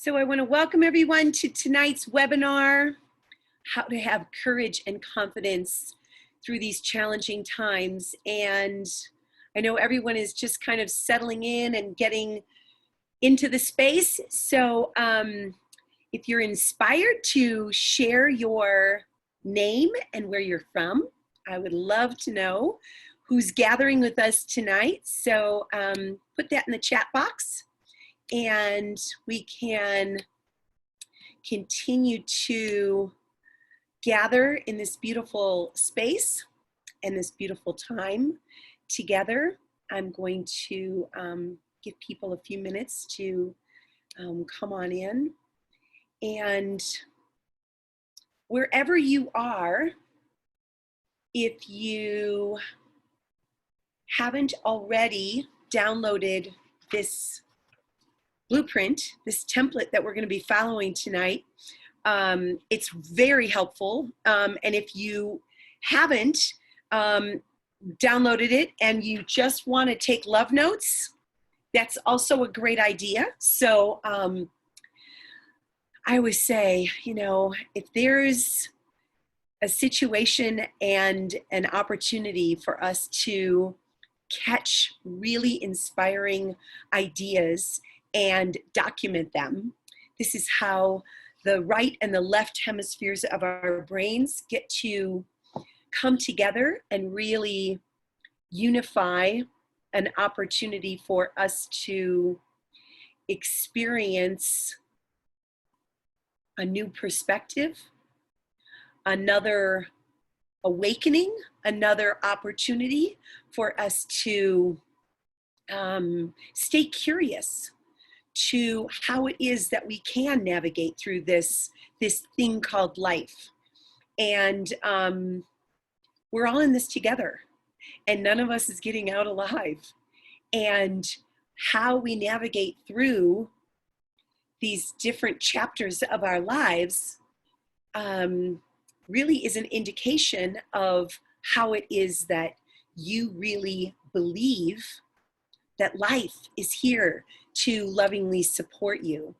So I want to welcome everyone to tonight's webinar, How to Have Courage and Confidence Through These Challenging Times. And I know everyone is just kind of settling in and getting into the space. So if you're inspired to share your name and where you're from, I would love to know who's gathering with us tonight. So put that in the chat box, and we can continue to gather in this beautiful space and this beautiful time together. I'm going to give people a few minutes to come on in. And wherever you are, if you haven't already downloaded this blueprint, this template that we're going to be following tonight, it's very helpful. And if you haven't downloaded it and you just want to take love notes, that's also a great idea. So I always say, you know, if there's a situation and an opportunity for us to catch really inspiring ideas and document them, this is how the right and the left hemispheres of our brains get to come together and really unify an opportunity for us to experience a new perspective, another awakening, another opportunity for us to stay curious to how it is that we can navigate through this thing called life. And we're all in this together, and none of us is getting out alive. And how we navigate through these different chapters of our lives really is an indication of how it is that you really believe that life is here to lovingly support you.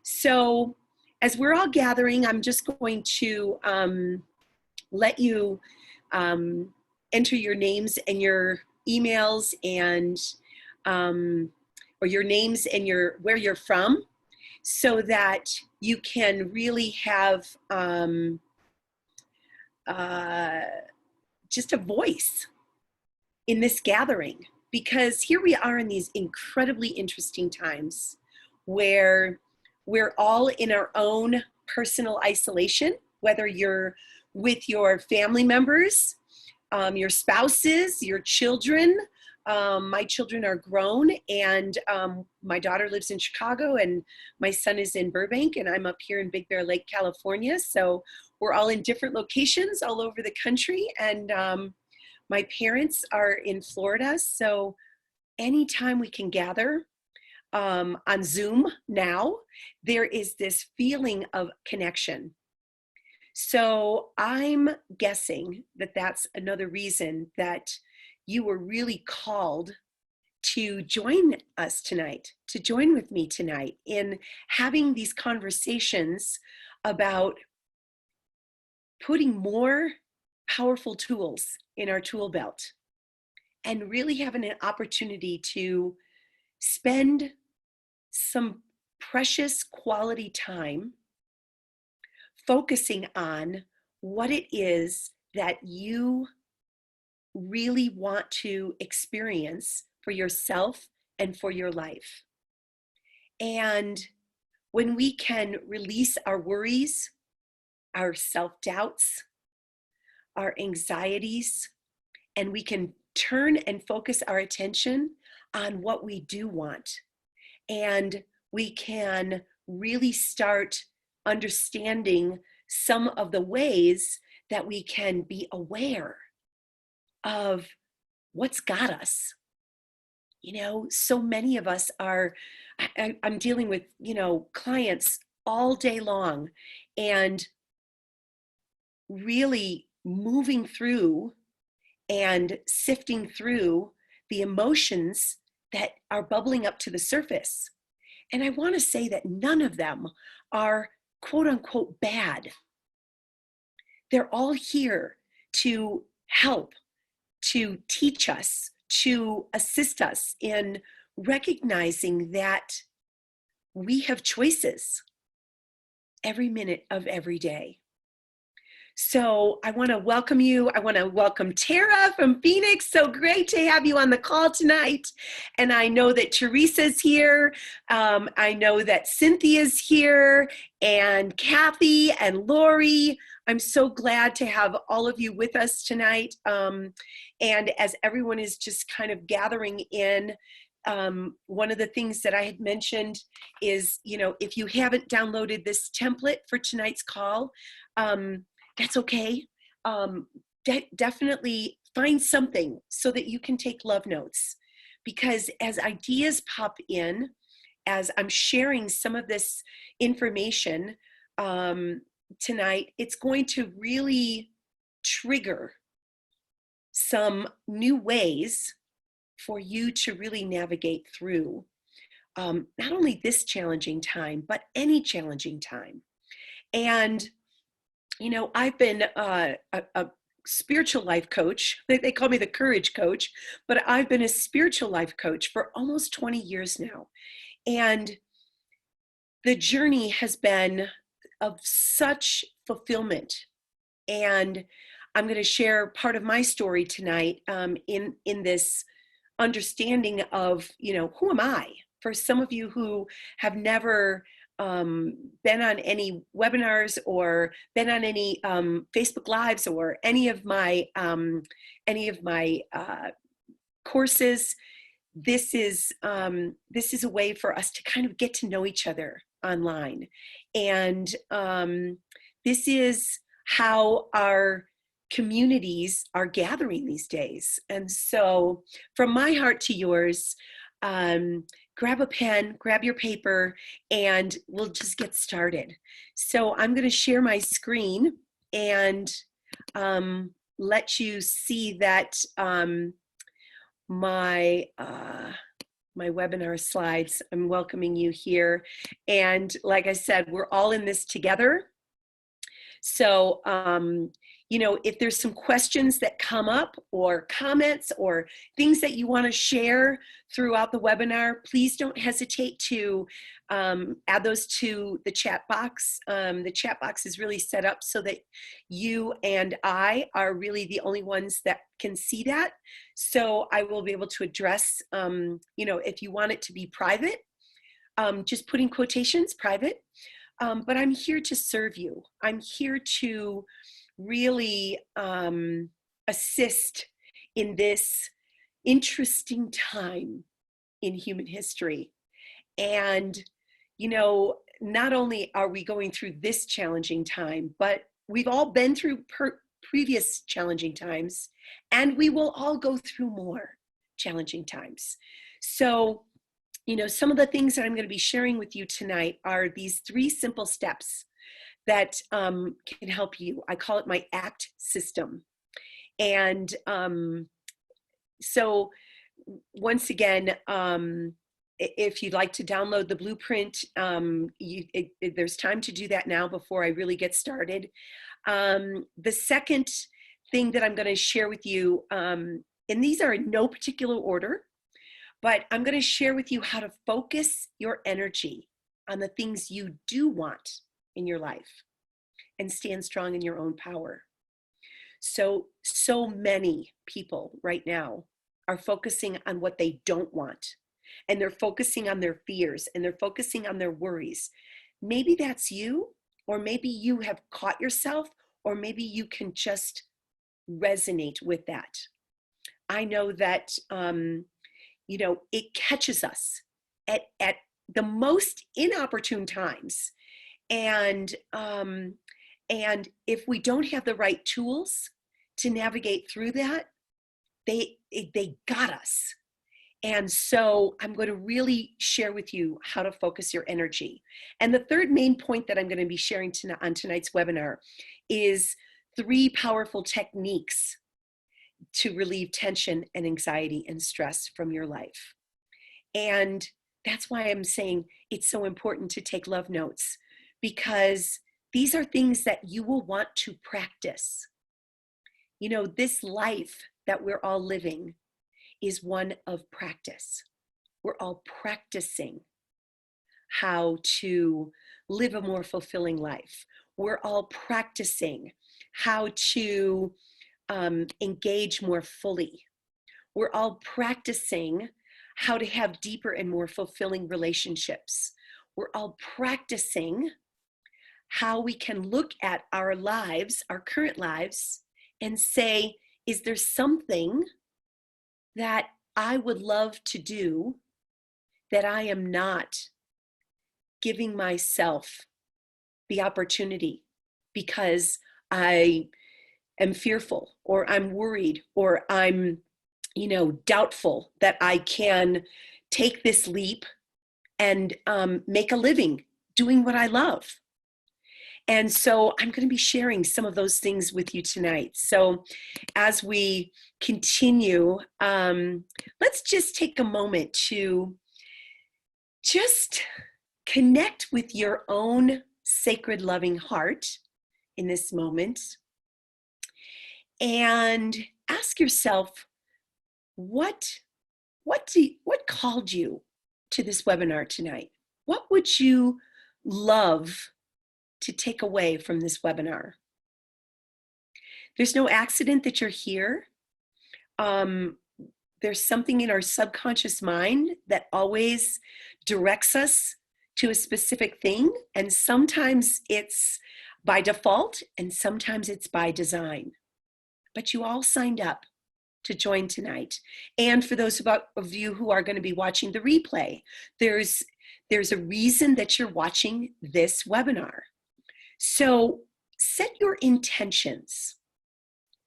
So as we're all gathering, I'm just going to let you enter your names and your emails and or your names and where you're from, so that you can really have just a voice in this gathering. Because here we are in these incredibly interesting times where we're all in our own personal isolation, whether you're with your family members, your spouses, your children. My children are grown, and my daughter lives in Chicago, and my son is in Burbank, and I'm up here in Big Bear Lake, California. So we're all in different locations all over the country, and my parents are in Florida. So anytime we can gather on Zoom now, there is this feeling of connection. So I'm guessing that that's another reason that you were really called to join us tonight, to join with me tonight in having these conversations about putting more powerful tools in our tool belt and really having an opportunity to spend some precious quality time focusing on what it is that you really want to experience for yourself and for your life. And when we can release our worries, our self-doubts, our anxieties, and we can turn and focus our attention on what we do want, and we can really start understanding some of the ways that we can be aware of what's got us. You know, so many of us are, I'm dealing with, you know, clients all day long, and really moving through and sifting through the emotions that are bubbling up to the surface. And I want to say that none of them are quote unquote bad. They're all here to help, to teach us, to assist us in recognizing that we have choices every minute of every day. So I want to welcome you. I want to welcome Tara from Phoenix. So great to have you on the call tonight. And I know that Teresa's here. I know that Cynthia's here, and Kathy and Lori. I'm so glad to have all of you with us tonight. And as everyone is just kind of gathering in, one of the things that I had mentioned is, if you haven't downloaded this template for tonight's call, that's okay. Definitely find something so that you can take love notes, because as ideas pop in, as I'm sharing some of this information tonight, it's going to really trigger some new ways for you to really navigate through not only this challenging time, but any challenging time. And I've been a spiritual life coach. They call me the courage coach, but I've been a spiritual life coach for almost 20 years now. And the journey has been of such fulfillment. And I'm going to share part of my story tonight in this understanding of, who am I? For some of you who have never been on any webinars or been on any Facebook Lives or any of my courses, this is a way for us to kind of get to know each other online, and this is how our communities are gathering these days. And so, from my heart to yours, grab a pen, grab your paper, and we'll just get started. So I'm going to share my screen and let you see that my webinar slides. I'm welcoming you here. And like I said, we're all in this together. So, if there's some questions that come up or comments or things that you want to share throughout the webinar, please don't hesitate to add those to the chat box. The chat box is really set up so that you and I are really the only ones that can see that. So I will be able to address, if you want it to be private, just put in quotations, private. But I'm here to serve you. I'm here to really assist in this interesting time in human history. And, not only are we going through this challenging time, but we've all been through previous challenging times, and we will all go through more challenging times. So, some of the things that I'm going to be sharing with you tonight are these 3 simple steps that can help you. I call it my ACT system. And so once again, if you'd like to download the blueprint, there's time to do that now before I really get started. The second thing that I'm going to share with you, and these are in no particular order, but I'm going to share with you how to focus your energy on the things you do want in your life and stand strong in your own power. So many people right now are focusing on what they don't want, and they're focusing on their fears, and they're focusing on their worries. Maybe that's you, or maybe you have caught yourself, or maybe you can just resonate with that. I know that it catches us at the most inopportune times. And if we don't have the right tools to navigate through that, they got us. And so I'm going to really share with you how to focus your energy. And the third main point that I'm going to be sharing on tonight's webinar is 3 powerful techniques to relieve tension and anxiety and stress from your life. And That's why I'm saying it's so important to take love notes, because these are things that you will want to practice. You know, this life that we're all living is one of practice. We're all practicing how to live a more fulfilling life. We're all practicing how to engage more fully. We're all practicing how to have deeper and more fulfilling relationships. We're all practicing how we can look at our lives, our current lives, and say, is there something that I would love to do that I am not giving myself the opportunity because I am fearful, or I'm worried, or I'm, doubtful that I can take this leap and make a living doing what I love. And so I'm going to be sharing some of those things with you tonight. So as we continue, let's just take a moment to just connect with your own sacred, loving heart in this moment and ask yourself, what called you to this webinar tonight? What would you love to take away from this webinar? There's no accident that you're here. There's something in our subconscious mind that always directs us to a specific thing. And sometimes it's by default, and sometimes it's by design. But you all signed up to join tonight. And for those of you who are going to be watching the replay, there's a reason that you're watching this webinar. So set your intentions.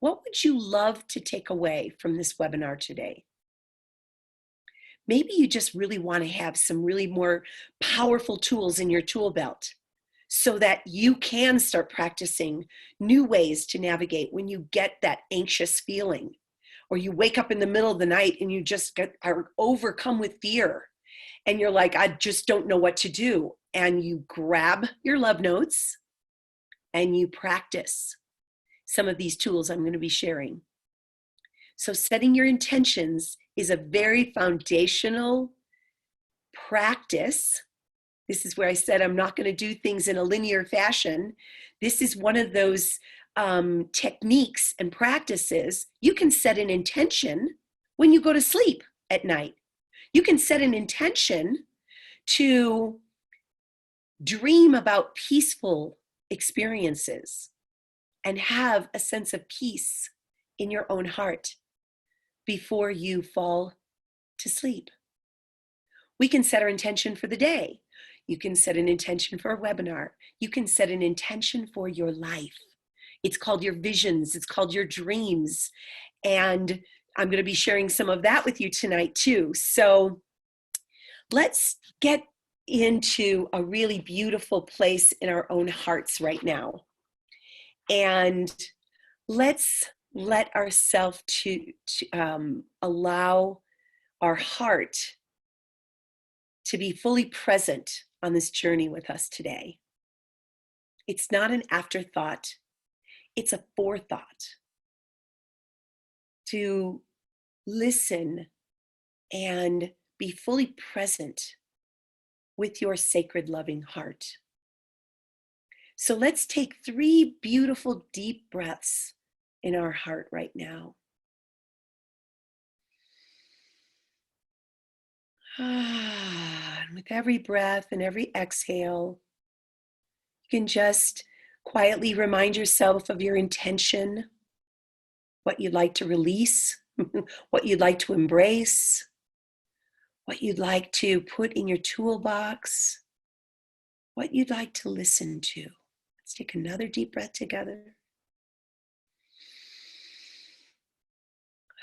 What would you love to take away from this webinar today? Maybe you just really want to have some really more powerful tools in your tool belt so that you can start practicing new ways to navigate when you get that anxious feeling, or you wake up in the middle of the night and you just are overcome with fear and you're like, I just don't know what to do. And you grab your love notes and you practice some of these tools I'm going to be sharing. So setting your intentions is a very foundational practice. This is where I said I'm not going to do things in a linear fashion. This is one of those techniques and practices. You can set an intention when you go to sleep at night. You can set an intention to dream about peaceful experiences and have a sense of peace in your own heart before you fall to sleep. We can set our intention for the day. You can set an intention for a webinar. You can set an intention for your life. It's called your visions. It's called your dreams. And I'm going to be sharing some of that with you tonight too. So let's get into a really beautiful place in our own hearts right now. And let's let ourselves to allow our heart to be fully present on this journey with us today. It's not an afterthought, it's a forethought. To listen and be fully present with your sacred loving heart. So let's take 3 beautiful deep breaths in our heart right now. And with every breath and every exhale, you can just quietly remind yourself of your intention, what you'd like to release, what you'd like to embrace, what you'd like to put in your toolbox, what you'd like to listen to. Let's take another deep breath together.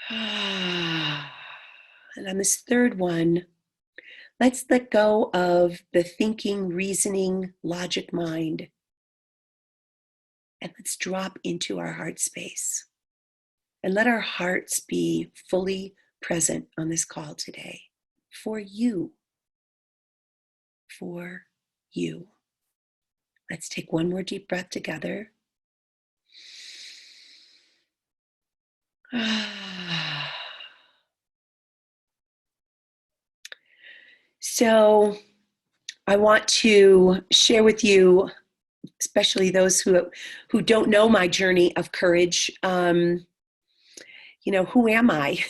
And on this third one, let's let go of the thinking, reasoning, logic mind. And let's drop into our heart space. And let our hearts be fully present on this call today for you. for you. Let's take one more deep breath together. So I want to share with you, especially those who don't know my journey of courage, who am I?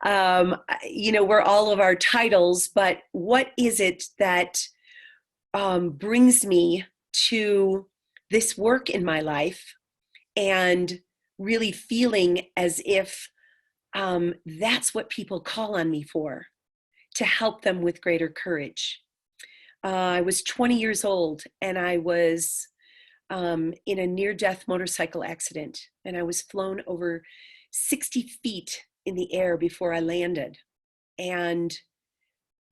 We're all of our titles, but what is it that brings me to this work in my life and really feeling as if that's what people call on me for, to help them with greater courage. I was 20 years old and I was in a near-death motorcycle accident, and I was flown over 60 feet in the air before I landed. And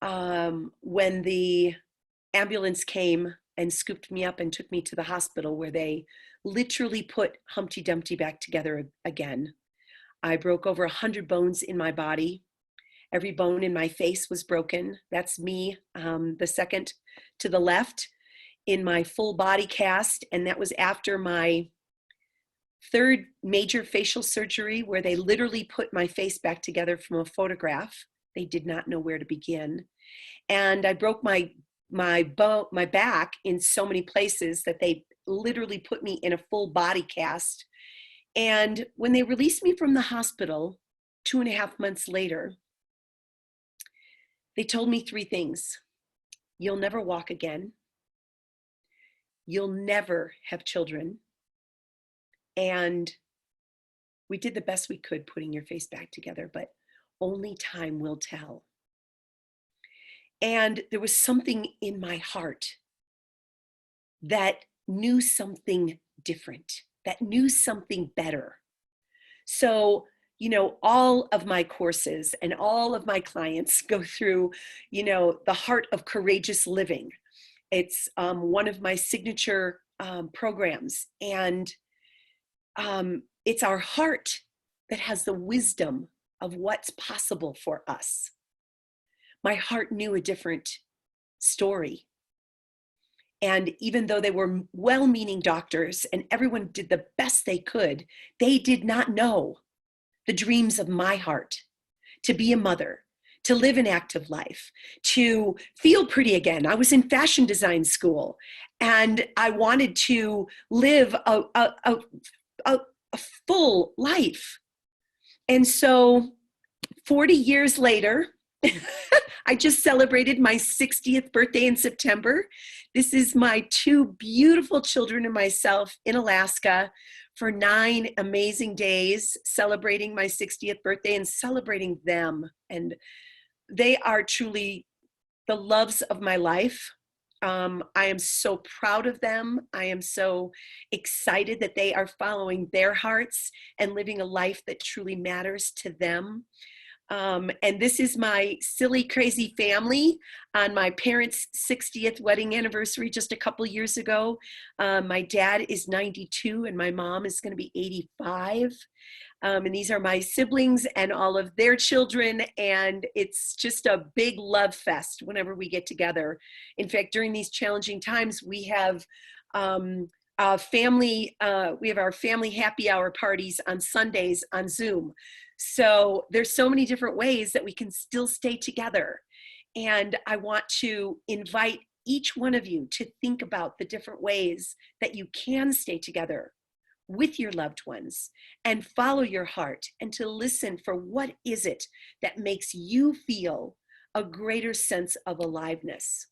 when the ambulance came and scooped me up and took me to the hospital, where they literally put Humpty Dumpty back together again, I broke over 100 bones in my body. Every bone in my face was broken. That's me, the second to the left, in my full body cast. And that was after my third major facial surgery, where they literally put my face back together from a photograph. They did not know where to begin. And I broke my back in so many places that they literally put me in a full body cast. And when they released me from the hospital 2.5 months later, they told me 3 things. You'll never walk again. You'll never have children. And we did the best we could putting your face back together, but only time will tell. And there was something in my heart that knew something different, that knew something better. So, all of my courses and all of my clients go through, the Heart of Courageous Living. It's one of my signature programs. And it's our heart that has the wisdom of what's possible for us. My heart knew a different story. And even though they were well-meaning doctors and everyone did the best they could, they did not know the dreams of my heart: to be a mother, to live an active life, to feel pretty again. I was in fashion design school and I wanted to live a full life. And so 40 years later, I just celebrated my 60th birthday in September. This is my 2 beautiful children and myself in Alaska for 9 amazing days, celebrating my 60th birthday and celebrating them. And they are truly the loves of my life. I am so proud of them. I am so excited that they are following their hearts and living a life that truly matters to them. And this is my silly, crazy family on my parents' 60th wedding anniversary just a couple years ago. My dad is 92 and my mom is going to be 85. And these are my siblings and all of their children. And it's just a big love fest whenever we get together. In fact, during these challenging times, we have our family happy hour parties on Sundays on Zoom. So there's so many different ways that we can still stay together. And I want to invite each one of you to think about the different ways that you can stay together with your loved ones and follow your heart, and to listen for what is it that makes you feel a greater sense of aliveness.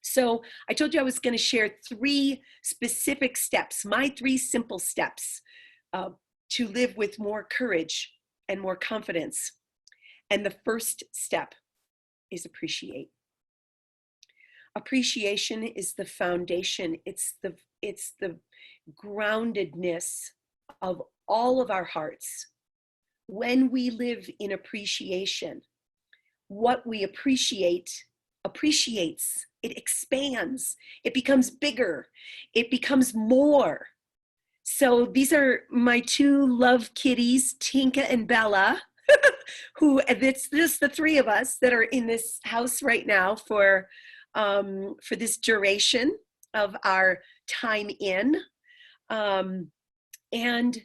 So I told you I was going to share 3 specific steps, my 3 simple steps to live with more courage and more confidence. And the first step is appreciate. Appreciation is the foundation. It's the groundedness of all of our hearts. When we live in appreciation, what we appreciate appreciates, it expands, it becomes bigger, it becomes more. So these are my 2 love kitties, Tinka and Bella, who it's just the 3 of us that are in this house right now for for this duration of our time in. And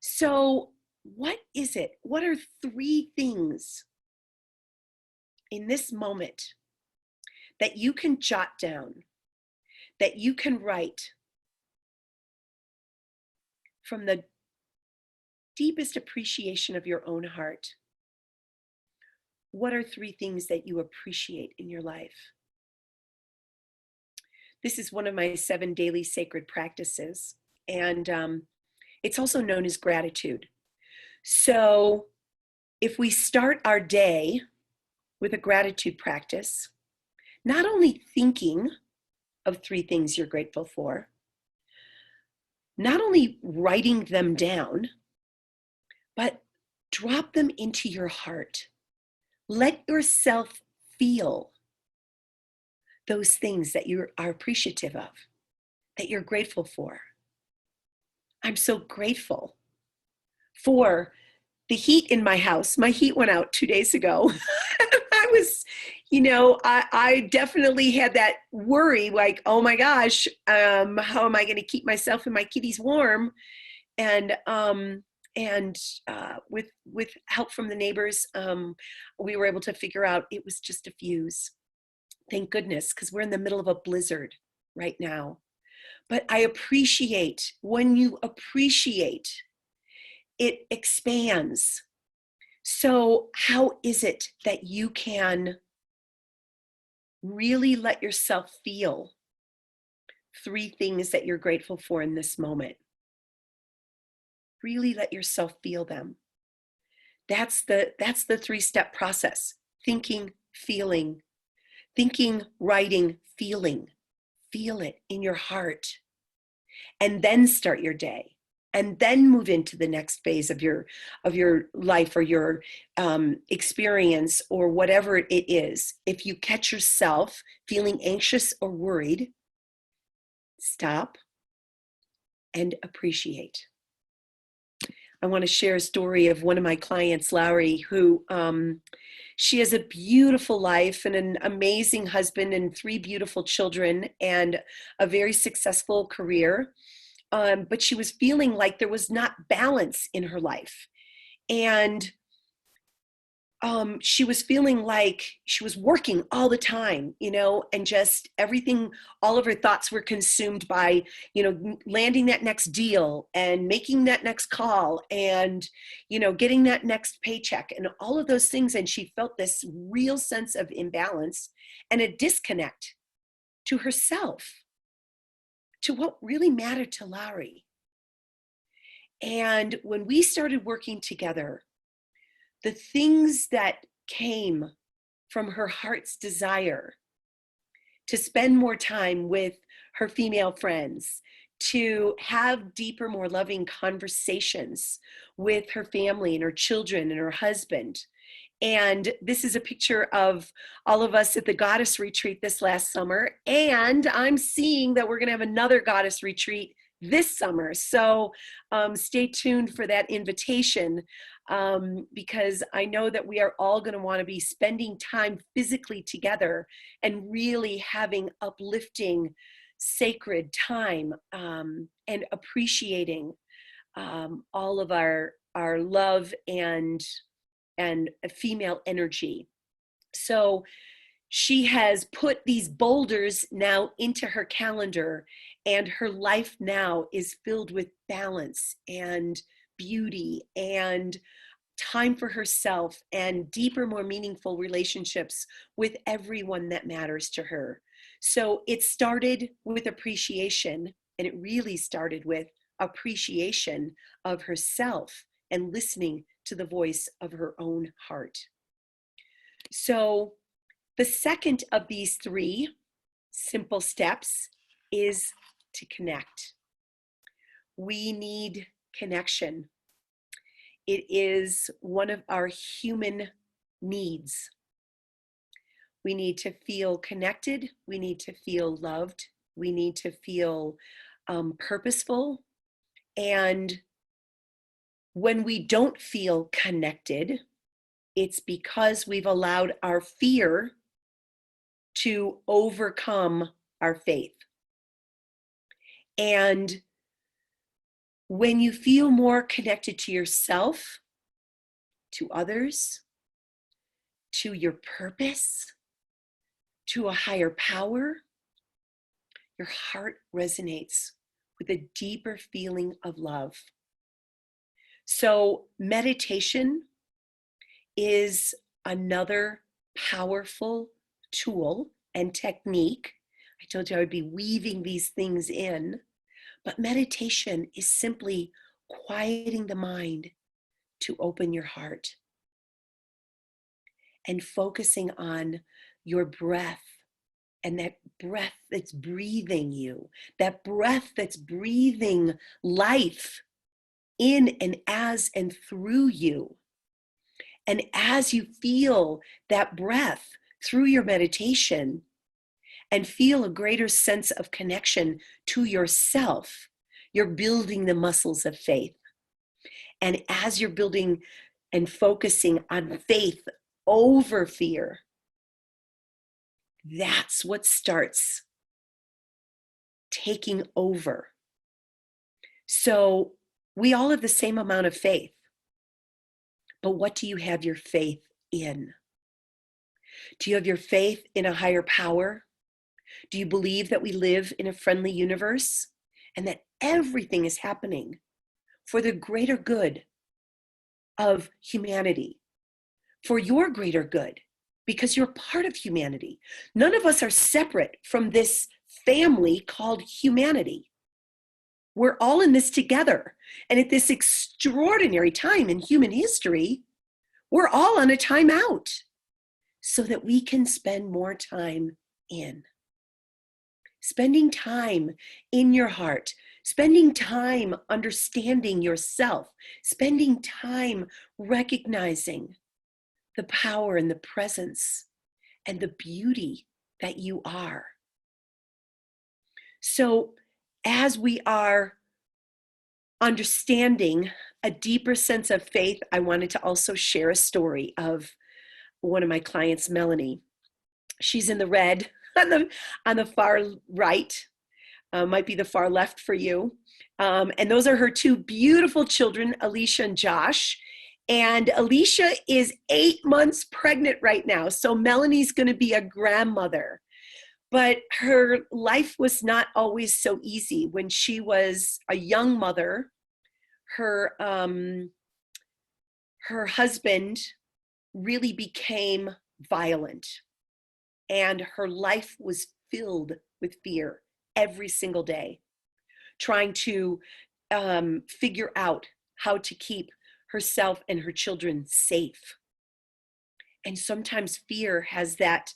so, what is it? What are 3 things in this moment that you can jot down, that you can write from the deepest appreciation of your own heart? What are 3 things that you appreciate in your life? This is one of my 7 daily sacred practices, and it's also known as gratitude. So if we start our day with a gratitude practice, not only thinking of 3 things you're grateful for, not only writing them down, but drop them into your heart. Let yourself feel those things that you are appreciative of, that you're grateful for. I'm so grateful for the heat in my house. My heat went out 2 days ago. I was, I definitely had that worry, like, oh my gosh, how am I going to keep myself and my kitties warm? And with help from the neighbors, we were able to figure out it was just a fuse. Thank goodness, because we're in the middle of a blizzard right now. But I appreciate, when you appreciate, it expands. So how is it that you can really let yourself feel 3 things that you're grateful for in this moment? Really let yourself feel them. That's the 3-step process. Thinking, feeling, writing, feeling. Feel it in your heart. And then start your day. And then move into the next phase of your life or your experience or whatever it is. If you catch yourself feeling anxious or worried, stop and appreciate. I want to share a story of one of my clients, Lowry, who she has a beautiful life and an amazing husband and 3 beautiful children and a very successful career. But she was feeling like there was not balance in her life. And she was feeling like she was working all the time, and just everything, all of her thoughts were consumed by, landing that next deal and making that next call and, getting that next paycheck and all of those things. And she felt this real sense of imbalance and a disconnect to herself, to what really mattered to Larry. And when we started working together, the things that came from her heart's desire to spend more time with her female friends, to have deeper, more loving conversations with her family and her children and her husband. And this is a picture of all of us at the Goddess Retreat this last summer. And I'm seeing that we're going to have another Goddess Retreat this summer. So stay tuned for that invitation, because I know that we are all going to want to be spending time physically together and really having uplifting, sacred time, and appreciating all of our love and female energy. So she has put these boulders now into her calendar, and her life now is filled with balance and beauty and time for herself and deeper, more meaningful relationships with everyone that matters to her. So it started with appreciation, and it really started with appreciation of herself and listening to the voice of her own heart. So the second of these 3 simple steps is to connect. We need connection. It is one of our human needs. We need to feel connected. We need to feel loved. We need to feel purposeful. And when we don't feel connected, it's because we've allowed our fear to overcome our faith. And when you feel more connected to yourself, to others, to your purpose, to a higher power, your heart resonates with a deeper feeling of love. So meditation is another powerful tool and technique. I told you I would be weaving these things in, but meditation is simply quieting the mind to open your heart and focusing on your breath, and that breath that's breathing you, that breath that's breathing life in and as and through you. And as you feel that breath through your meditation and feel a greater sense of connection to yourself, you're building the muscles of faith. And as you're building and focusing on faith over fear, that's what starts taking over. So we all have the same amount of faith, but what do you have your faith in? Do you have your faith in a higher power? Do you believe that we live in a friendly universe and that everything is happening for the greater good of humanity, for your greater good, because you're part of humanity? None of us are separate from this family called humanity. We're all in this together. And at this extraordinary time in human history, we're all on a timeout so that we can spend more time in. Spending time in your heart, spending time understanding yourself, spending time recognizing the power and the presence and the beauty that you are. So as we are understanding a deeper sense of faith, I wanted to also share a story of one of my clients, Melanie. She's in the red on the far right, might be the far left for you. And those are her two beautiful children, Alicia and Josh. And Alicia is 8 months pregnant right now. So Melanie's going to be a grandmother. But her life was not always so easy. When she was a young mother, her husband really became violent, and her life was filled with fear every single day, trying to figure out how to keep herself and her children safe. And sometimes fear has that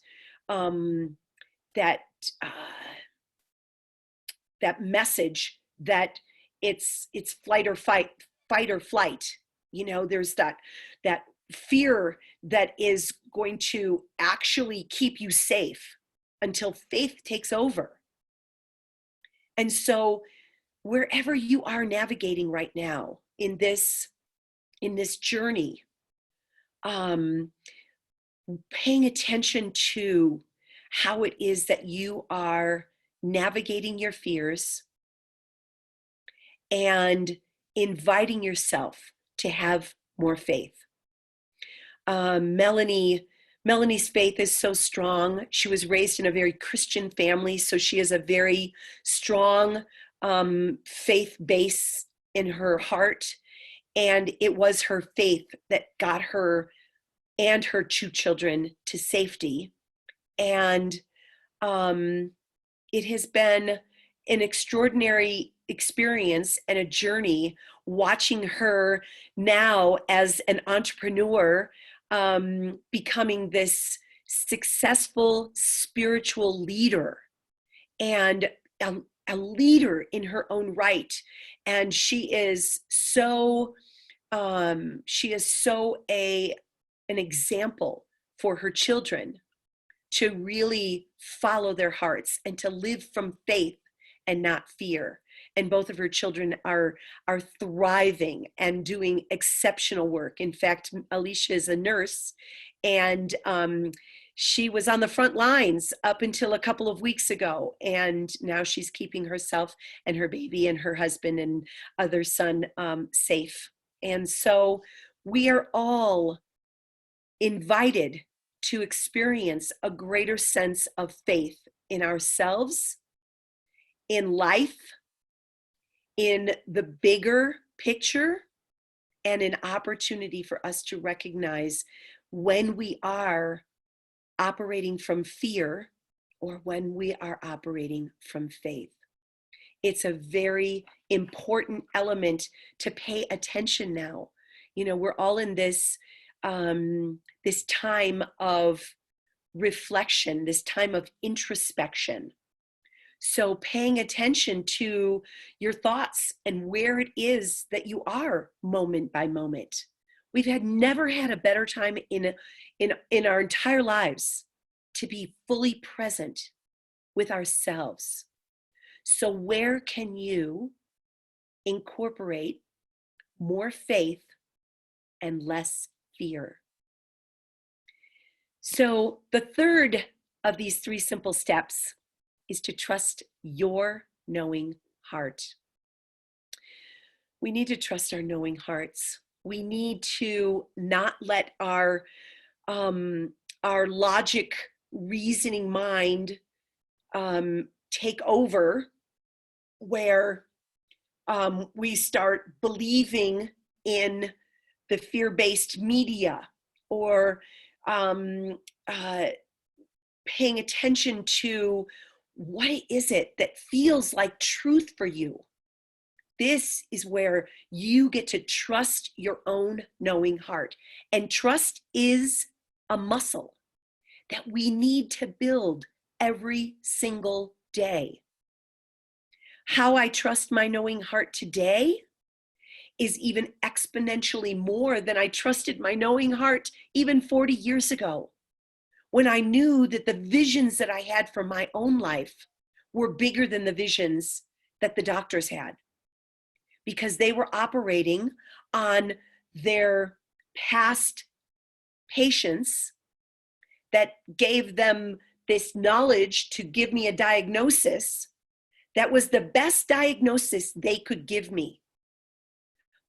message that it's fight or flight. You know, there's that fear that is going to actually keep you safe until faith takes over. And so wherever you are navigating right now in this journey, paying attention to how it is that you are navigating your fears and inviting yourself to have more faith. Melanie's faith is so strong. She was raised in a very Christian family, so she has a very strong faith base in her heart. And it was her faith that got her and her 2 children to safety. And it has been an extraordinary experience and a journey watching her now as an entrepreneur, becoming this successful spiritual leader and a leader in her own right. And she is so an example for her children to really follow their hearts and to live from faith and not fear. And both of her children are thriving and doing exceptional work. In fact, Alicia is a nurse, and She was on the front lines up until a couple of weeks ago, and now she's keeping herself and her baby and her husband and other son safe. And so we are all invited to experience a greater sense of faith in ourselves, in life, in the bigger picture, and an opportunity for us to recognize when we are operating from fear or when we are operating from faith. It's a very important element to pay attention now. You know, we're all in this this time of reflection, this time of introspection. So paying attention to your thoughts and where it is that you are moment by moment. We've never had a better time in our entire lives to be fully present with ourselves. So where can you incorporate more faith and less fear? So the third of these 3 simple steps is to trust your knowing heart. We need to trust our knowing hearts. We need to not let our logic reasoning mind take over, where we start believing in the fear-based media, or paying attention to what is it that feels like truth for you. This is where you get to trust your own knowing heart. And trust is a muscle that we need to build every single day. How I trust my knowing heart today is even exponentially more than I trusted my knowing heart even 40 years ago, when I knew that the visions that I had for my own life were bigger than the visions that the doctors had, because they were operating on their past patients that gave them this knowledge to give me a diagnosis that was the best diagnosis they could give me.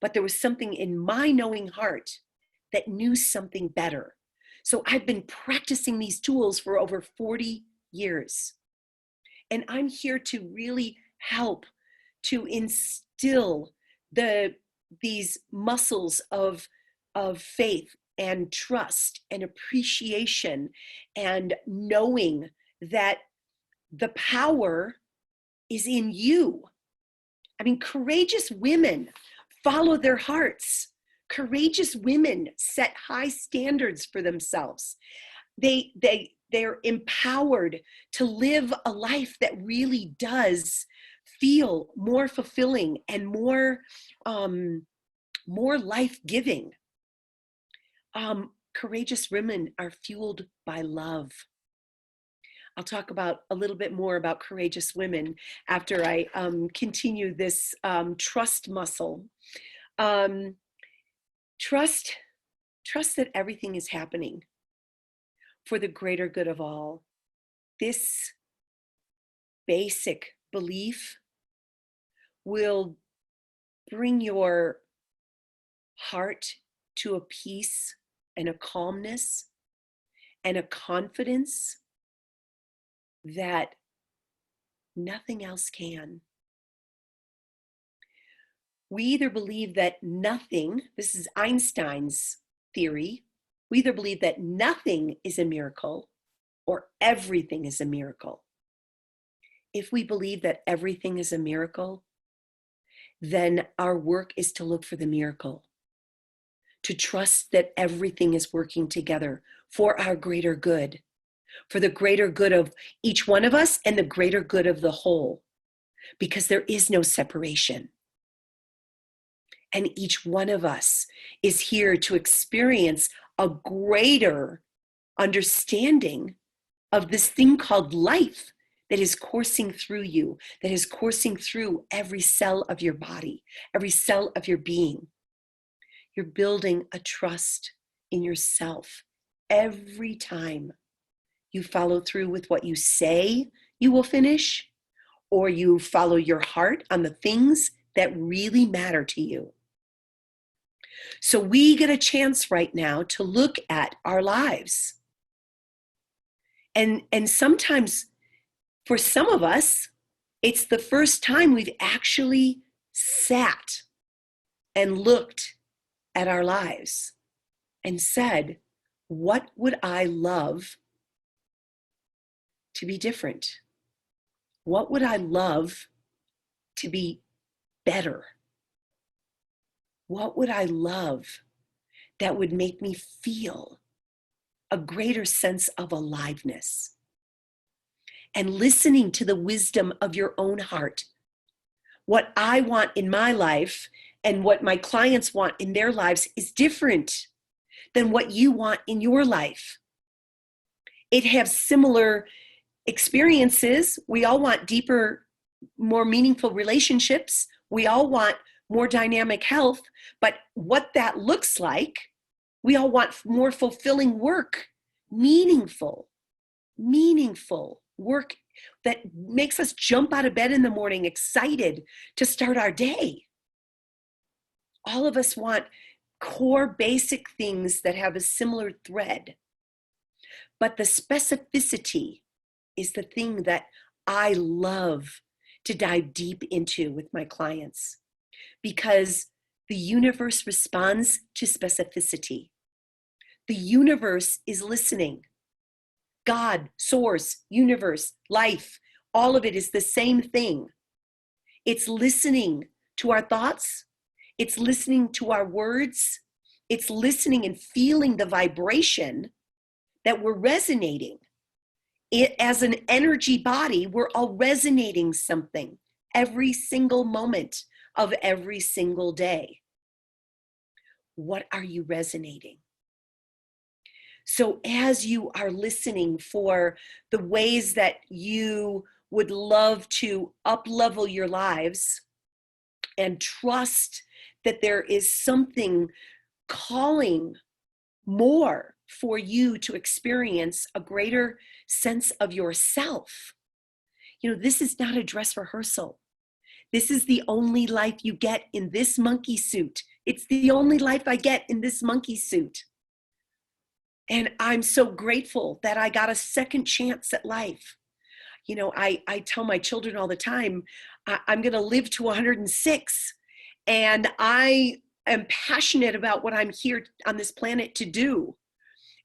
But there was something in my knowing heart that knew something better. So I've been practicing these tools for over 40 years. And I'm here to really help to instill these muscles of faith and trust and appreciation, and knowing that the power is in you. I mean, courageous women follow their hearts. Courageous women set high standards for themselves. They're empowered to live a life that really does feel more fulfilling and more life-giving. Courageous women are fueled by love. I'll talk about a little bit more about courageous women after I continue this trust muscle. Trust that everything is happening for the greater good of all. This basic belief will bring your heart to a peace and a calmness and a confidence that nothing else can. We either believe that nothing, this is Einstein's theory, we either believe that nothing is a miracle or everything is a miracle. If we believe that everything is a miracle, then our work is to look for the miracle, to trust that everything is working together for our greater good, for the greater good of each one of us and the greater good of the whole, because there is no separation. And each one of us is here to experience a greater understanding of this thing called life that is coursing through you, that is coursing through every cell of your body, every cell of your being. You're building a trust in yourself every time You follow through with what you say you will finish, or you follow your heart on the things that really matter to you. So we get a chance right now to look at our lives. And sometimes for some of us, it's the first time we've actually sat and looked at our lives and said, what would I love to be different? What would I love to be better? What would I love that would make me feel a greater sense of aliveness? And listening to the wisdom of your own heart. What I want in my life and what my clients want in their lives is different than what you want in your life. It has similar experiences. We all want deeper, more meaningful relationships. We all want more dynamic health, but what that looks like, we all want more fulfilling work, meaningful work that makes us jump out of bed in the morning excited to start our day. All of us want core basic things that have a similar thread. But the specificity is the thing that I love to dive deep into with my clients, because the universe responds to specificity. The universe is listening. God, source, universe, life, all of it is the same thing. It's listening to our thoughts. It's listening to our words. It's listening and feeling the vibration that we're resonating. As an energy body, we're all resonating something every single moment of every single day. What are you resonating? So as you are listening for the ways that you would love to up-level your lives and trust that there is something calling more for you to experience a greater sense of yourself. You know, this is not a dress rehearsal. This is the only life you get in this monkey suit. It's the only life I get in this monkey suit. And I'm so grateful that I got a second chance at life. You know, I tell my children all the time, I'm going to live to 106. And I am passionate about what I'm here on this planet to do.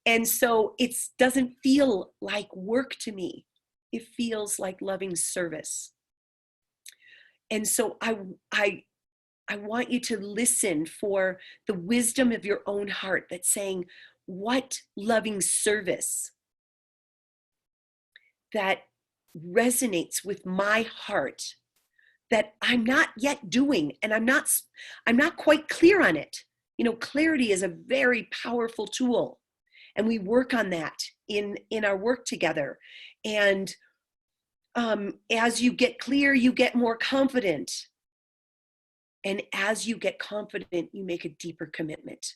And so it doesn't feel like work to me. It feels like loving service. And so I want you to listen for the wisdom of your own heart that's saying, what loving service that resonates with my heart that I'm not yet doing, and I'm not quite clear on it. You know, clarity is a very powerful tool, and we work on that in our work together. And as you get clear, you get more confident. And as you get confident, you make a deeper commitment.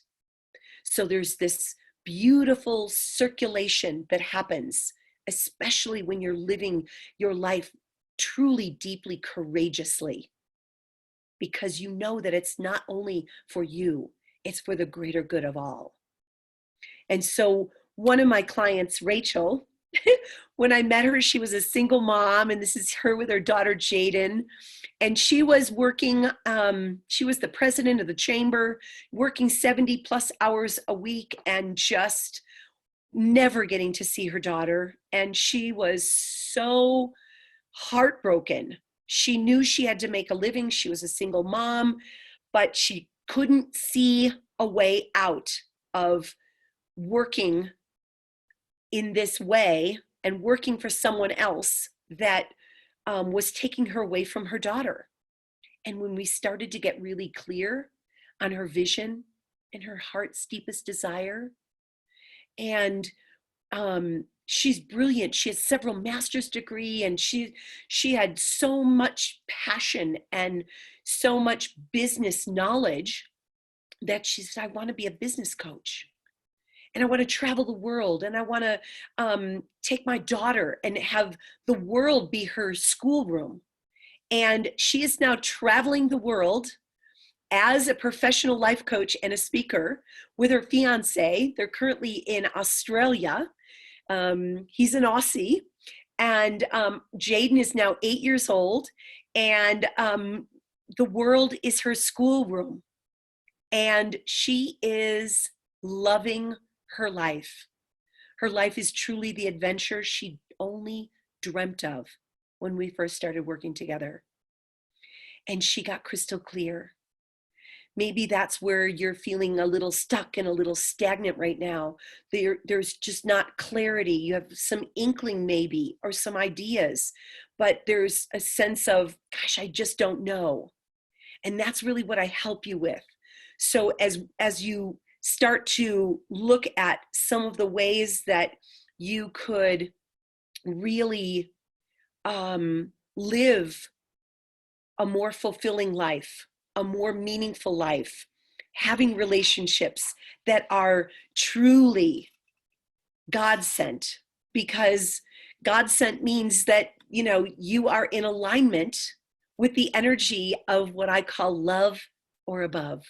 So there's this beautiful circulation that happens, especially when you're living your life truly, deeply, courageously, because you know that it's not only for you, it's for the greater good of all. And so one of my clients, Rachel, when I met her, she was a single mom, and this is her with her daughter, Jaden. And she was working, she was the president of the chamber, working 70 plus hours a week and just never getting to see her daughter. And she was so heartbroken. She knew she had to make a living. She was a single mom, but she couldn't see a way out of working in this way and working for someone else that was taking her away from her daughter. And when we started to get really clear on her vision and her heart's deepest desire, and she's brilliant. She has several master's degree, and she had so much passion and so much business knowledge that she said, I want to be a business coach. and I want to travel the world, and I want to take my daughter and have the world be her schoolroom. And she is now traveling the world as a professional life coach and a speaker with her fiance. They're currently in Australia. He's an Aussie. And Jaden is now 8 years old. And the world is her schoolroom. And she is loving her life. Her life is truly the adventure she only dreamt of when we first started working together. And she got crystal clear. Maybe that's where you're feeling a little stuck and a little stagnant right now. There's just not clarity. You have some inkling maybe, or some ideas, but there's a sense of, gosh, I just don't know. And that's really what I help you with. So as you start to look at some of the ways that you could really live a more fulfilling life, a more meaningful life, having relationships that are truly God-sent, because God-sent means that, you know, you are in alignment with the energy of what I call love or above.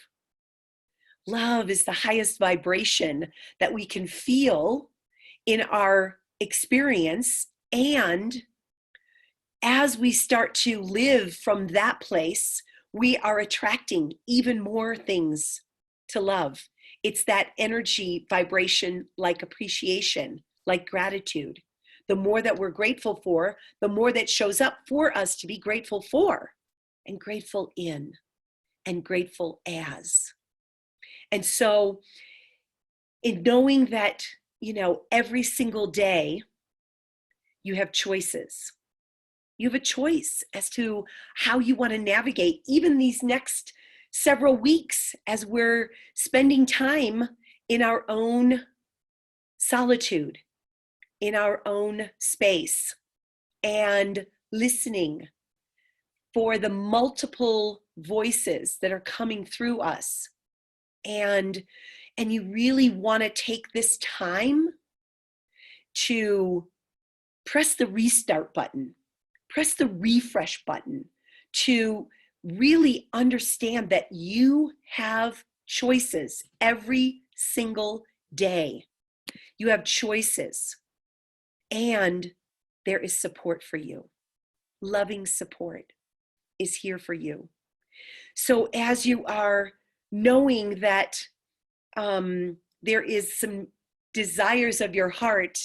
Love is the highest vibration that we can feel in our experience. And as we start to live from that place, we are attracting even more things to love. It's that energy vibration, like appreciation, like gratitude. The more that we're grateful for, the more that shows up for us to be grateful for, and grateful in, and grateful as. And so in knowing that, you know, every single day you have choices. You have a choice as to how you want to navigate even these next several weeks as we're spending time in our own solitude, in our own space, and listening for the multiple voices that are coming through us. And you really want to take this time to press the restart button, press the refresh button, to really understand that you have choices every single day. You have choices, and there is support for you. Loving support is here for you. So as you are knowing that there is some desires of your heart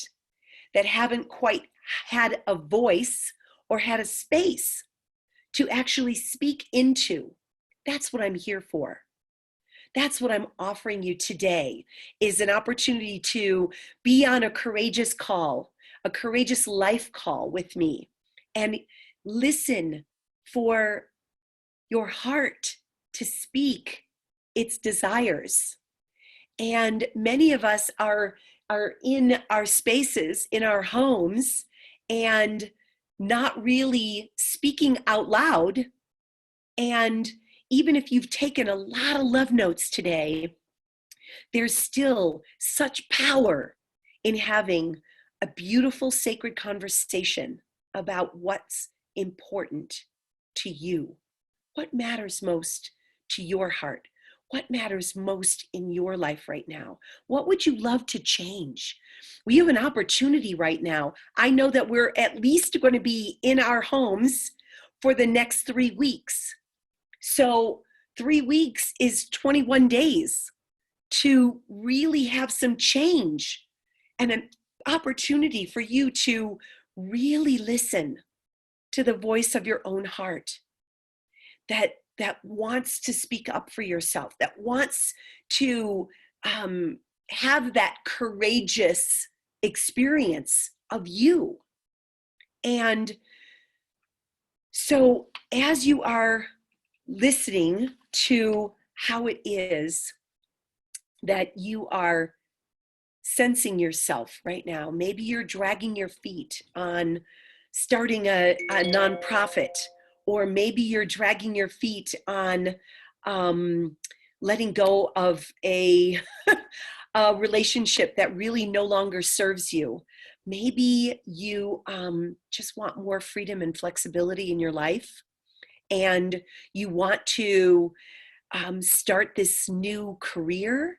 that haven't quite had a voice or had a space to actually speak into, that's what I'm here for. That's what I'm offering you today, is an opportunity to be on a courageous call, a courageous life call with me, and listen for your heart to speak its desires. And many of us are in our spaces, in our homes, and not really speaking out loud. And even if you've taken a lot of love notes today, there's still such power in having a beautiful, sacred conversation about what's important to you. What matters most to your heart? What matters most in your life right now? What would you love to change? We have an opportunity right now. I know that we're at least going to be in our homes for the next 3 weeks. So 3 weeks is 21 days to really have some change, and an opportunity for you to really listen to the voice of your own heart that wants to speak up for yourself, that wants to have that courageous experience of you. And so as you are listening to how it is that you are sensing yourself right now, maybe you're dragging your feet on starting a nonprofit, or maybe you're dragging your feet on letting go of a a relationship that really no longer serves you. Maybe you just want more freedom and flexibility in your life, and you want to start this new career,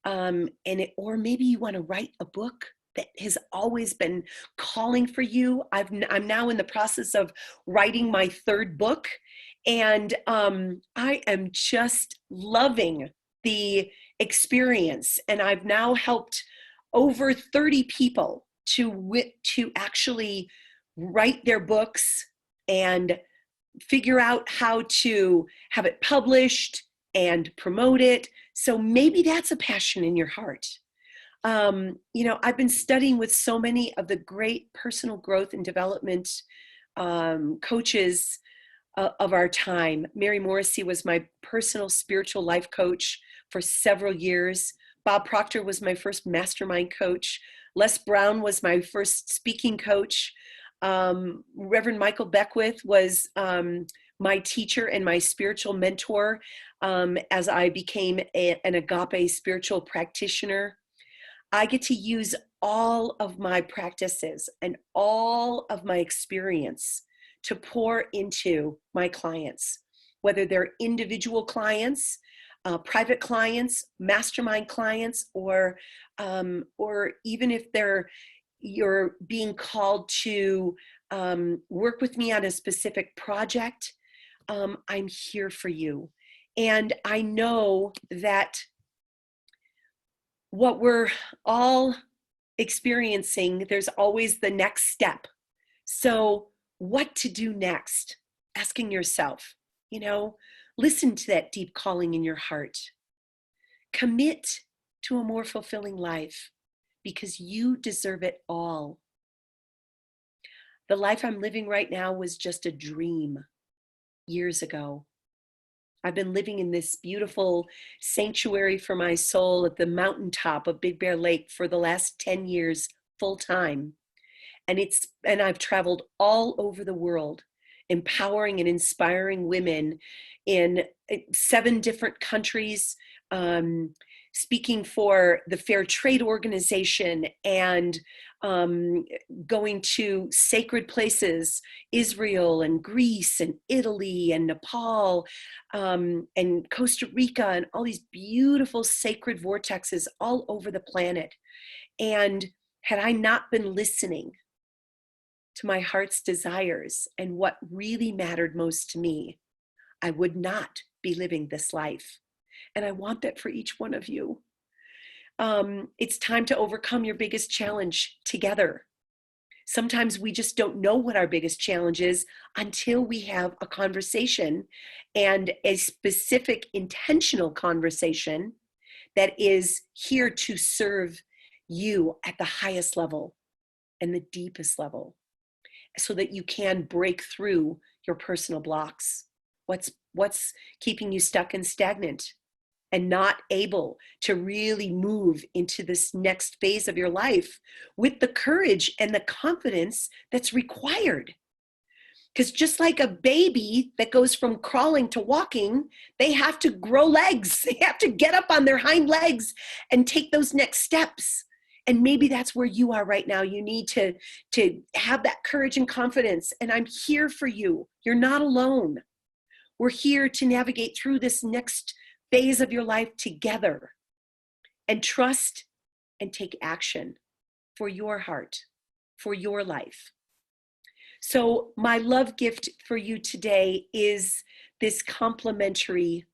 or maybe you want to write a book that has always been calling for you. I'm now in the process of writing my third book, and I am just loving the experience. And I've now helped over 30 people to actually write their books and figure out how to have it published and promote it. So maybe that's a passion in your heart. I've been studying with so many of the great personal growth and development coaches of our time. Mary Morrissey was my personal spiritual life coach for several years. Bob Proctor was my first mastermind coach. Les Brown was my first speaking coach. Reverend Michael Beckwith was my teacher and my spiritual mentor as I became an agape spiritual practitioner. I get to use all of my practices and all of my experience to pour into my clients, whether they're individual clients, private clients, mastermind clients, or even if you're being called to work with me on a specific project. I'm here for you. And I know that what we're all experiencing, there's always the next step. So what to do next? Asking yourself, listen to that deep calling in your heart. Commit to a more fulfilling life because you deserve it all. The life I'm living right now was just a dream years ago. I've been living in this beautiful sanctuary for my soul at the mountaintop of Big Bear Lake for the last 10 years full time. And I've traveled all over the world, empowering and inspiring women in 7 different countries, speaking for the Fair Trade Organization and going to sacred places, Israel and Greece and Italy and Nepal and Costa Rica and all these beautiful sacred vortexes all over the planet. And had I not been listening to my heart's desires and what really mattered most to me, I would not be living this life. And I want that for each one of you. It's time to overcome your biggest challenge together. Sometimes we just don't know what our biggest challenge is until we have a conversation, and a specific intentional conversation that is here to serve you at the highest level and the deepest level, so that you can break through your personal blocks. What's keeping you stuck and stagnant and not able to really move into this next phase of your life with the courage and the confidence that's required? Because just like a baby that goes from crawling to walking, they have to grow legs. They have to get up on their hind legs and take those next steps. And maybe that's where you are right now. You need to have that courage and confidence. And I'm here for you. You're not alone. We're here to navigate through this next phase of your life together, and trust and take action for your heart, for your life. So my love gift for you today is this complimentary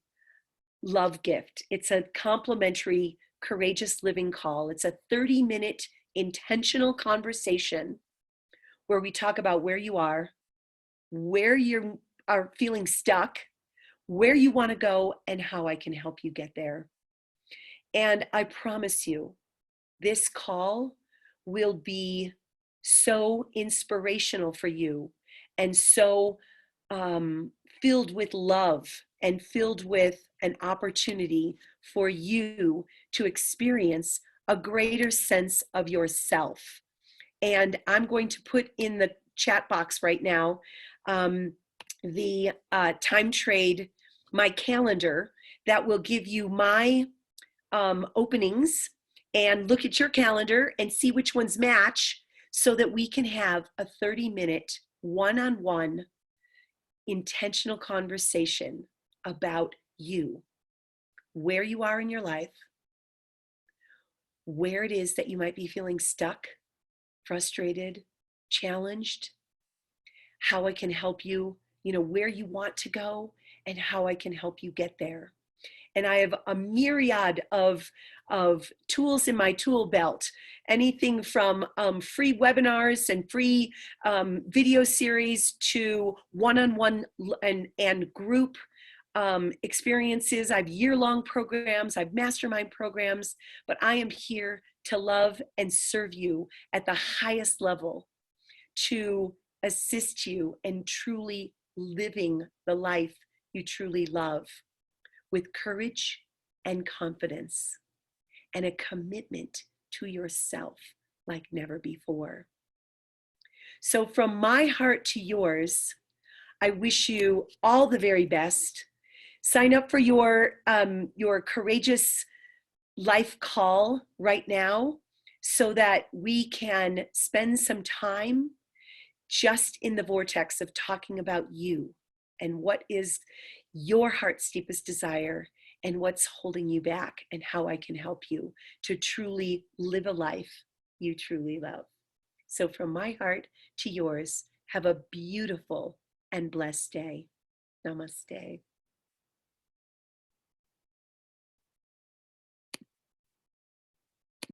love gift. It's a complimentary courageous living call. It's a 30-minute intentional conversation where we talk about where you are, where you are feeling stuck, where you want to go, and how I can help you get there. And I promise you, this call will be so inspirational for you, and so filled with love and filled with an opportunity for you to experience a greater sense of yourself. And I'm going to put in the chat box right now the time trade, my calendar that will give you my openings and look at your calendar and see which ones match so that we can have a 30-minute one-on-one intentional conversation about you, where you are in your life, where it is that you might be feeling stuck, frustrated, challenged, how I can help you, where you want to go, and how I can help you get there. And I have a myriad of tools in my tool belt, anything from free webinars and free video series to one-on-one and group experiences. I have year-long programs, I have mastermind programs, but I am here to love and serve you at the highest level, to assist you in truly living the life you truly love, with courage and confidence and a commitment to yourself like never before. So from my heart to yours, I wish you all the very best. Sign up for your courageous life call right now so that we can spend some time just in the vortex of talking about you and what is your heart's deepest desire and what's holding you back, and how I can help you to truly live a life you truly love. So from my heart to yours, have a beautiful and blessed day. Namaste.